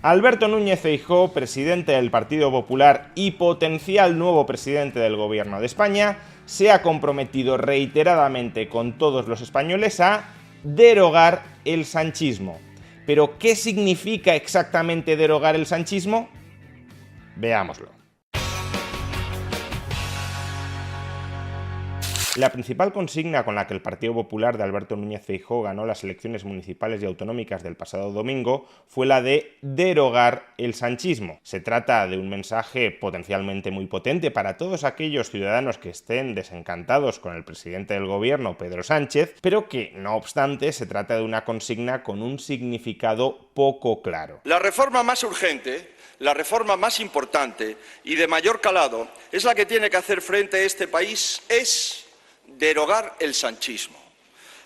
Alberto Núñez Feijóo, presidente del Partido Popular y potencial nuevo presidente del Gobierno de España, se ha comprometido reiteradamente con todos los españoles a derogar el sanchismo. ¿Pero qué significa exactamente derogar el sanchismo? Veámoslo. La principal consigna con la que el Partido Popular de Alberto Núñez Feijóo ganó las elecciones municipales y autonómicas del pasado domingo fue la de derogar el sanchismo. Se trata de un mensaje potencialmente muy potente para todos aquellos ciudadanos que estén desencantados con el presidente del gobierno, Pedro Sánchez, pero que, no obstante, se trata de una consigna con un significado poco claro. La reforma más urgente, la reforma más importante y de mayor calado es la que tiene que hacer frente a este país, es derogar el sanchismo.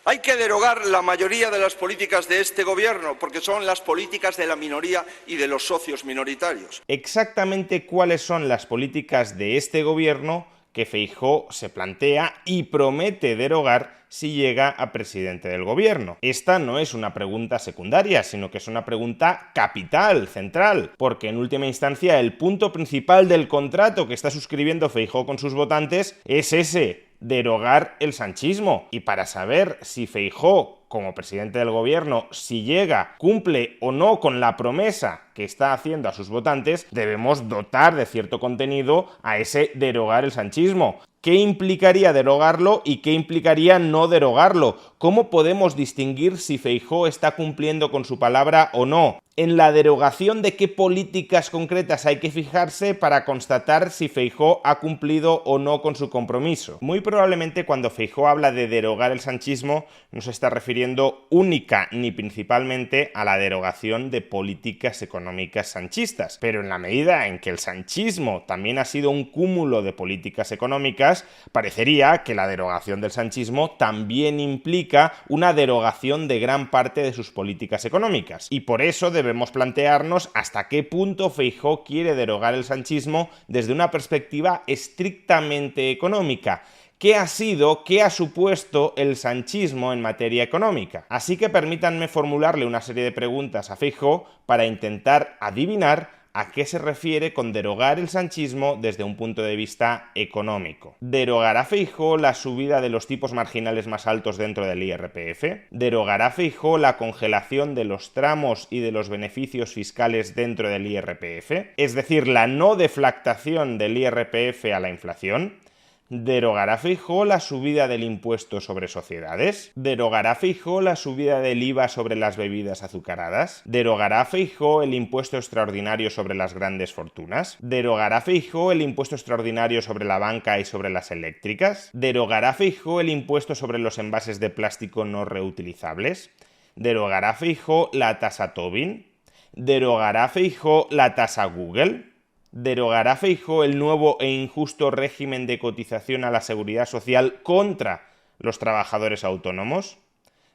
Hay que derogar la mayoría de las políticas de este gobierno porque son las políticas de la minoría y de los socios minoritarios. Exactamente cuáles son las políticas de este gobierno que Feijóo se plantea y promete derogar si llega a presidente del gobierno. Esta no es una pregunta secundaria, sino que es una pregunta capital, central, porque en última instancia el punto principal del contrato que está suscribiendo Feijóo con sus votantes es ese: derogar el sanchismo. Y para saber si Feijóo, como presidente del gobierno, si llega, cumple o no con la promesa que está haciendo a sus votantes, debemos dotar de cierto contenido a ese derogar el sanchismo. ¿Qué implicaría derogarlo y qué implicaría no derogarlo? ¿Cómo podemos distinguir si Feijóo está cumpliendo con su palabra o no? En la derogación de qué políticas concretas hay que fijarse para constatar si Feijóo ha cumplido o no con su compromiso. Muy probablemente cuando Feijóo habla de derogar el sanchismo no se está refiriendo única ni principalmente a la derogación de políticas económicas sanchistas. Pero en la medida en que el sanchismo también ha sido un cúmulo de políticas económicas, parecería que la derogación del sanchismo también implica una derogación de gran parte de sus políticas económicas. Y por eso debemos plantearnos hasta qué punto Feijóo quiere derogar el sanchismo desde una perspectiva estrictamente económica. ¿Qué ha sido, qué ha supuesto el sanchismo en materia económica? Así que permítanme formularle una serie de preguntas a Feijóo para intentar adivinar a qué se refiere con derogar el sanchismo desde un punto de vista económico. ¿Derogará Feijóo la subida de los tipos marginales más altos dentro del IRPF? ¿Derogará Feijóo la congelación de los tramos y de los beneficios fiscales dentro del IRPF? Es decir, la no deflactación del IRPF a la inflación. ¿Derogará Feijóo la subida del impuesto sobre sociedades? ¿Derogará Feijóo la subida del IVA sobre las bebidas azucaradas? ¿Derogará Feijóo el impuesto extraordinario sobre las grandes fortunas? ¿Derogará Feijóo el impuesto extraordinario sobre la banca y sobre las eléctricas? ¿Derogará Feijóo el impuesto sobre los envases de plástico no reutilizables? ¿Derogará Feijóo la tasa Tobin? ¿Derogará Feijóo la tasa Google? ¿Derogará Feijóo el nuevo e injusto régimen de cotización a la seguridad social contra los trabajadores autónomos?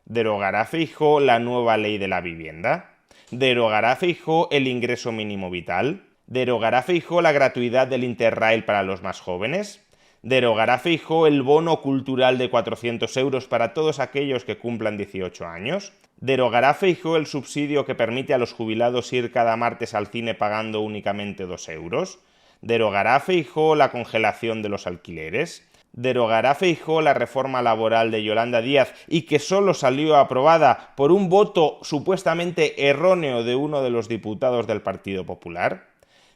¿Derogará Feijóo la nueva ley de la vivienda? ¿Derogará Feijóo el ingreso mínimo vital? ¿Derogará Feijóo la gratuidad del Interrail para los más jóvenes? ¿Derogará Feijóo el bono cultural de 400 euros para todos aquellos que cumplan 18 años? ¿Derogará Feijóo el subsidio que permite a los jubilados ir cada martes al cine pagando únicamente 2 euros? ¿Derogará Feijóo la congelación de los alquileres? ¿Derogará Feijóo la reforma laboral de Yolanda Díaz y que solo salió aprobada por un voto supuestamente erróneo de uno de los diputados del Partido Popular?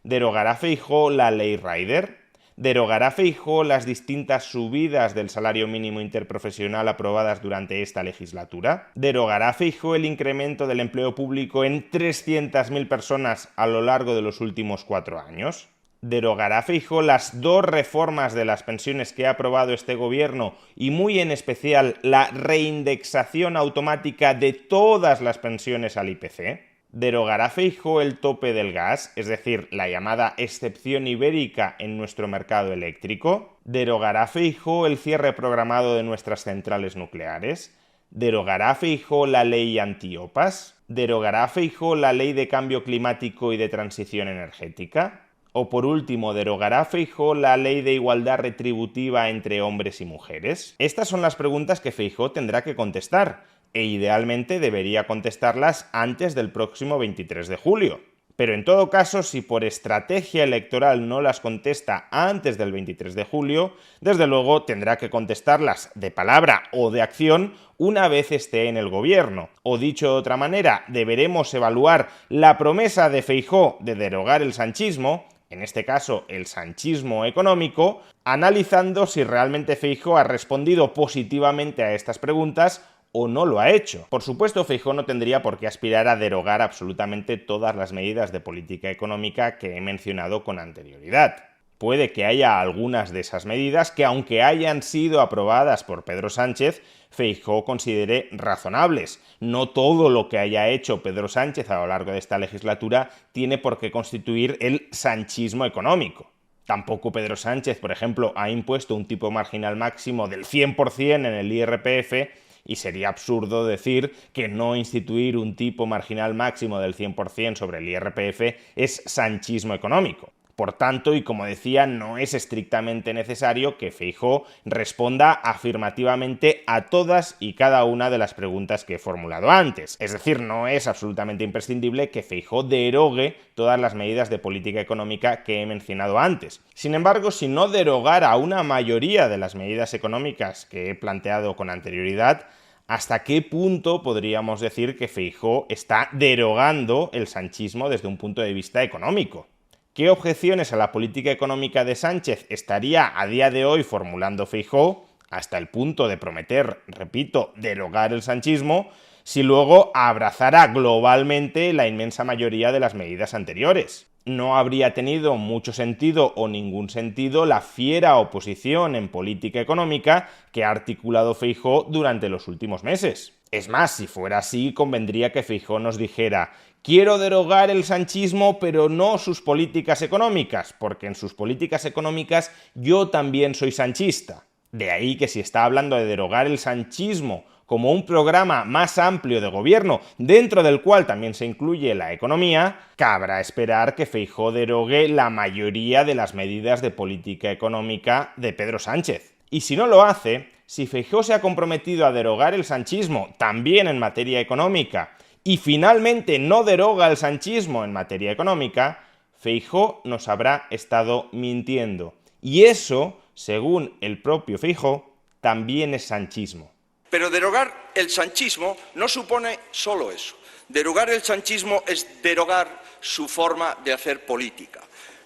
¿Derogará Feijóo la ley Rider? ¿Derogará Feijóo las distintas subidas del salario mínimo interprofesional aprobadas durante esta legislatura? ¿Derogará Feijóo el incremento del empleo público en 300.000 personas a lo largo de los últimos 4 años? ¿Derogará Feijóo las 2 reformas de las pensiones que ha aprobado este gobierno y muy en especial la reindexación automática de todas las pensiones al IPC? ¿Derogará Feijóo el tope del gas, es decir, la llamada excepción ibérica en nuestro mercado eléctrico? ¿Derogará Feijóo el cierre programado de nuestras centrales nucleares? ¿Derogará Feijóo la ley antiopas? ¿Derogará Feijóo la ley de cambio climático y de transición energética? O por último, ¿derogará Feijóo la ley de igualdad retributiva entre hombres y mujeres? Estas son las preguntas que Feijóo tendrá que contestar, e idealmente debería contestarlas antes del próximo 23 de julio. Pero en todo caso, si por estrategia electoral no las contesta antes del 23 de julio, desde luego tendrá que contestarlas de palabra o de acción una vez esté en el gobierno. O dicho de otra manera, deberemos evaluar la promesa de Feijóo de derogar el sanchismo, en este caso el sanchismo económico, analizando si realmente Feijóo ha respondido positivamente a estas preguntas o no lo ha hecho. Por supuesto, Feijóo no tendría por qué aspirar a derogar absolutamente todas las medidas de política económica que he mencionado con anterioridad. Puede que haya algunas de esas medidas que, aunque hayan sido aprobadas por Pedro Sánchez, Feijóo considere razonables. No todo lo que haya hecho Pedro Sánchez a lo largo de esta legislatura tiene por qué constituir el sanchismo económico. Tampoco Pedro Sánchez, por ejemplo, ha impuesto un tipo marginal máximo del 100% en el IRPF, y sería absurdo decir que no instituir un tipo marginal máximo del 100% sobre el IRPF es sanchismo económico. Por tanto, y como decía, no es estrictamente necesario que Feijóo responda afirmativamente a todas y cada una de las preguntas que he formulado antes. Es decir, no es absolutamente imprescindible que Feijóo derogue todas las medidas de política económica que he mencionado antes. Sin embargo, si no derogara una mayoría de las medidas económicas que he planteado con anterioridad, ¿hasta qué punto podríamos decir que Feijóo está derogando el sanchismo desde un punto de vista económico? ¿Qué objeciones a la política económica de Sánchez estaría a día de hoy formulando Feijóo, hasta el punto de prometer, repito, derogar el sanchismo, si luego abrazara globalmente la inmensa mayoría de las medidas anteriores? No habría tenido mucho sentido o ningún sentido la fiera oposición en política económica que ha articulado Feijóo durante los últimos meses. Es más, si fuera así, convendría que Feijóo nos dijera: quiero derogar el sanchismo, pero no sus políticas económicas, porque en sus políticas económicas yo también soy sanchista. De ahí que si está hablando de derogar el sanchismo como un programa más amplio de gobierno, dentro del cual también se incluye la economía, cabrá esperar que Feijóo derogue la mayoría de las medidas de política económica de Pedro Sánchez. Y si no lo hace, si Feijóo se ha comprometido a derogar el sanchismo también en materia económica, y finalmente no deroga el sanchismo en materia económica, Feijóo nos habrá estado mintiendo. Y eso, según el propio Feijóo, también es sanchismo. Pero derogar el sanchismo no supone solo eso. Derogar el sanchismo es derogar su forma de hacer política.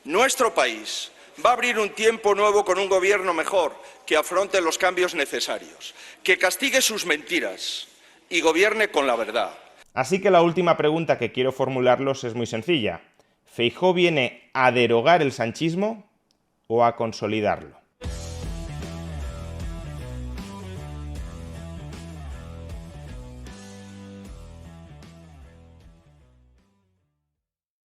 Nuestro país va a abrir un tiempo nuevo con un gobierno mejor, que afronte los cambios necesarios, que castigue sus mentiras y gobierne con la verdad. Así que la última pregunta que quiero formularlos es muy sencilla. ¿Feijóo viene a derogar el sanchismo o a consolidarlo?